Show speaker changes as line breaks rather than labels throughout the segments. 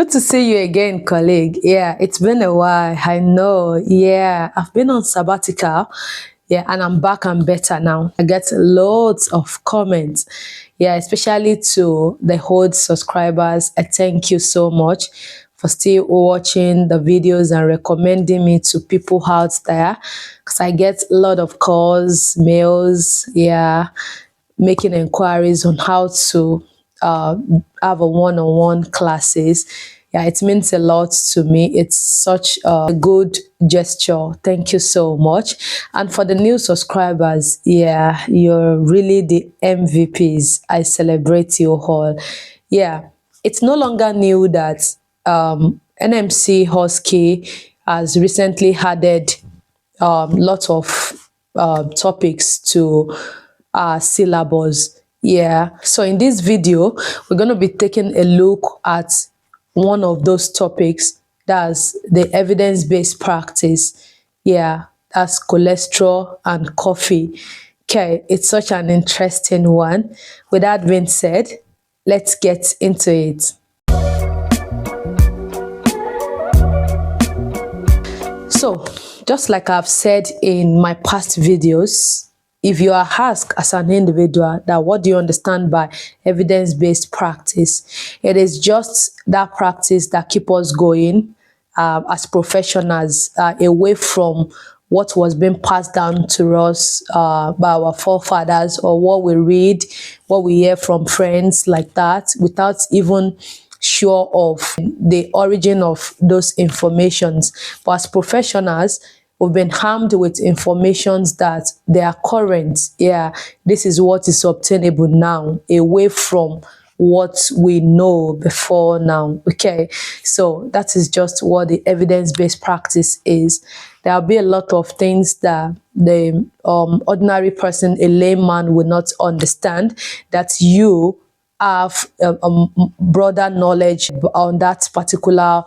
Good to see you again, colleague. Yeah, it's been a while. I know. Yeah, I've been on sabbatical. Yeah, and I'm back and better now. I get loads of comments. Yeah, especially to the old subscribers. I thank you so much for still watching the videos and recommending me to people out there. Because I get a lot of calls, mails, yeah, making inquiries on how to uh, have a one-on-one classes. Yeah, it means a lot to me. It's such a good gesture. Thank you so much. And for the new subscribers, yeah, you're really the MVPs. I celebrate you all. Yeah, it's no longer new that NMC OSCE has recently added lots of topics to our syllabus. Yeah, so in this video, we're going to be taking a look at one of those topics. That's the evidence-based practice. Yeah, that's cholesterol and coffee. Okay, it's such an interesting one. With that being said, let's get into it. So, just like I've said in my past videos, if you are asked as an individual that what do you understand by evidence-based practice, it is just that practice that keep us going as professionals away from what was being passed down to us by our forefathers, or what we read, what we hear from friends like that, without even sure of the origin of those informations. But as professionals, we've been harmed with informations that they are current. Yeah, this is what is obtainable now, away from what we know before now. Okay, so that is just what the evidence-based practice is. There'll be a lot of things that the ordinary person, a layman, will not understand, that you have broader knowledge on that particular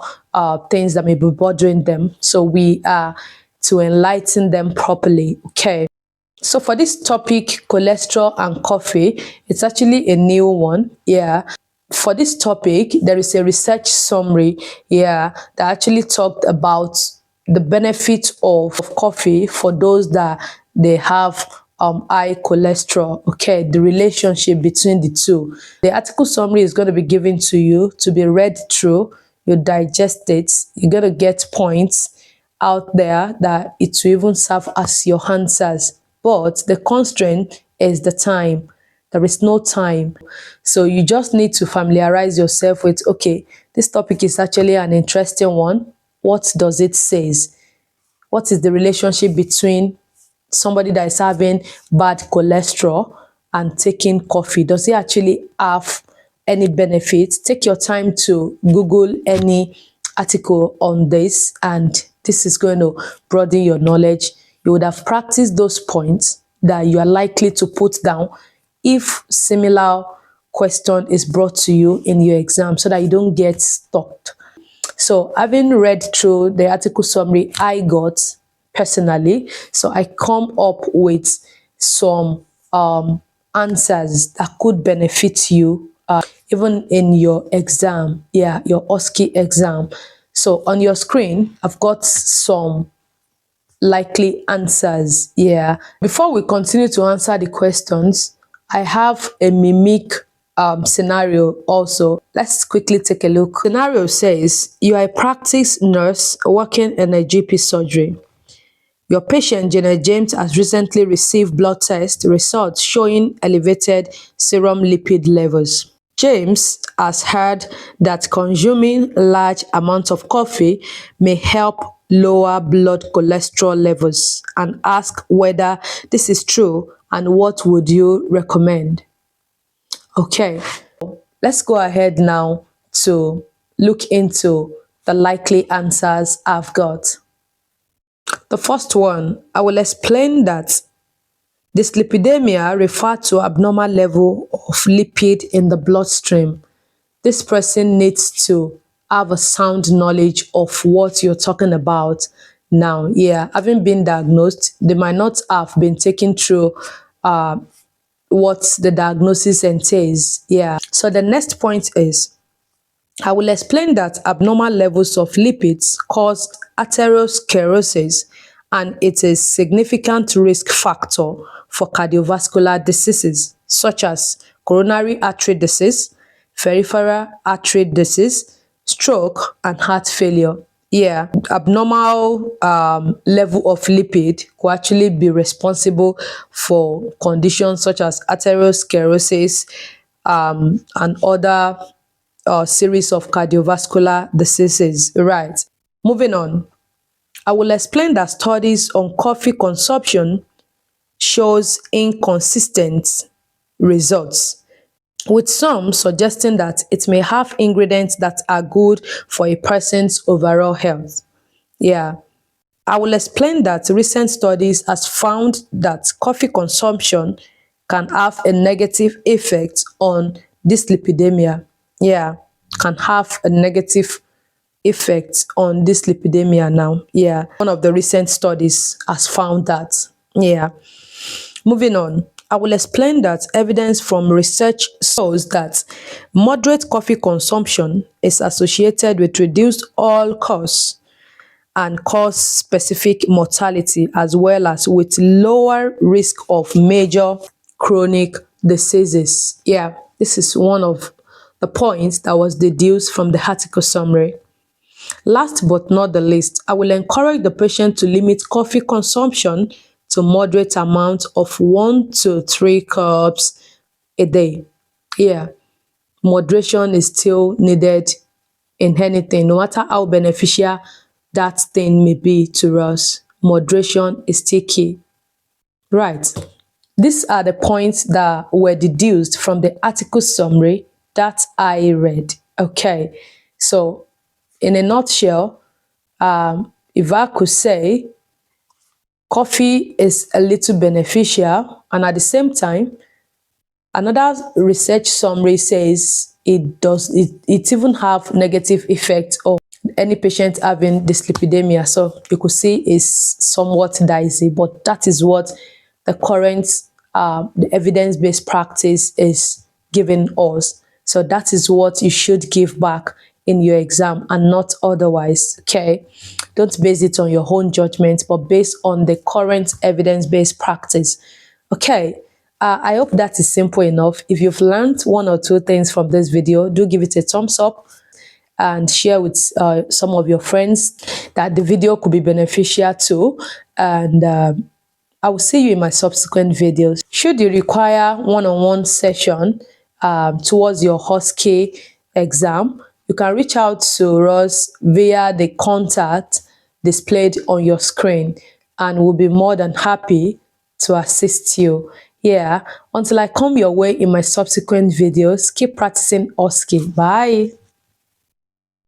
things that may be bothering them. So we are to enlighten them properly. Okay. So for this topic, cholesterol and coffee, it's actually a new one. Yeah. For this topic, there is a research summary, yeah, that actually talked about the benefit of coffee for those that they have high cholesterol. Okay, the relationship between the two. The article summary is going to be given to you to be read through. You digest it. You're going to get points out there that it will even serve as your answers. But the constraint is the time. There is no time. So you just need to familiarize yourself with, okay, this topic is actually an interesting one. What does it say? What is the relationship between somebody that is having bad cholesterol and taking coffee? Does it actually have any benefits? Take your time to Google any article on this, and this is going to broaden your knowledge. You would have practiced those points that you are likely to put down if similar question is brought to you in your exam, so that you don't get stuck. So having read through the article summary I got personally, so I come up with some answers that could benefit you even in your exam, yeah, your OSCE exam. So on your screen, I've got some likely answers. Yeah. Before we continue to answer the questions, I have a mimic scenario also. Let's quickly take a look. Scenario says you are a practice nurse working in a GP surgery. Your patient, Janet James, has recently received blood test results showing elevated serum lipid levels. James has heard that consuming large amounts of coffee may help lower blood cholesterol levels, and ask whether this is true and what would you recommend. Okay, let's go ahead now to look into the likely answers I've got. The first one, I will explain that dyslipidemia refers to abnormal level of lipid in the bloodstream. This person needs to have a sound knowledge of what you're talking about now. Yeah, having been diagnosed, they might not have been taken through what the diagnosis entails. Yeah. So the next point is I will explain that abnormal levels of lipids cause atherosclerosis, and it is a significant risk factor for cardiovascular diseases such as coronary artery disease, peripheral artery disease, stroke, and heart failure. Yeah, abnormal level of lipid could actually be responsible for conditions such as atherosclerosis and other series of cardiovascular diseases. Right. Moving on, I will explain that studies on coffee consumption shows inconsistent results, with some suggesting that it may have ingredients that are good for a person's overall health. Yeah. I will explain that recent studies has found that coffee consumption can have a negative effect on dyslipidemia. Yeah, can have a negative effect on dyslipidemia now. Yeah, one of the recent studies has found that. Yeah. Moving on, I will explain that evidence from research shows that moderate coffee consumption is associated with reduced all cause and cause specific mortality, as well as with lower risk of major chronic diseases. Yeah, this is one of the points that was deduced from the article summary. Last but not the least, I will encourage the patient to limit coffee consumption to moderate amount of 1 to 3 cups a day. Yeah, moderation is still needed in anything, no matter how beneficial that thing may be to us. Moderation is still key. Right. These are the points that were deduced from the article summary that I read. Okay. So, in a nutshell, if I could say, coffee is a little beneficial, and at the same time, another research summary says it even have negative effect on any patient having dyslipidemia. So you could see it's somewhat dicey, but that is what the current the evidence-based practice is giving us. So that is what you should give back in your exam and not otherwise. Okay, don't base it on your own judgment, but based on the current evidence-based practice. Okay, I hope that is simple enough. If you've learned one or two things from this video, do give it a thumbs up and share with some of your friends that the video could be beneficial too. And I will see you in my subsequent videos. Should you require one-on-one session towards your OSCE exam, you can reach out to us via the contact displayed on your screen, and we'll be more than happy to assist you. Yeah, until I come your way in my subsequent videos, keep practicing OSCE. Bye.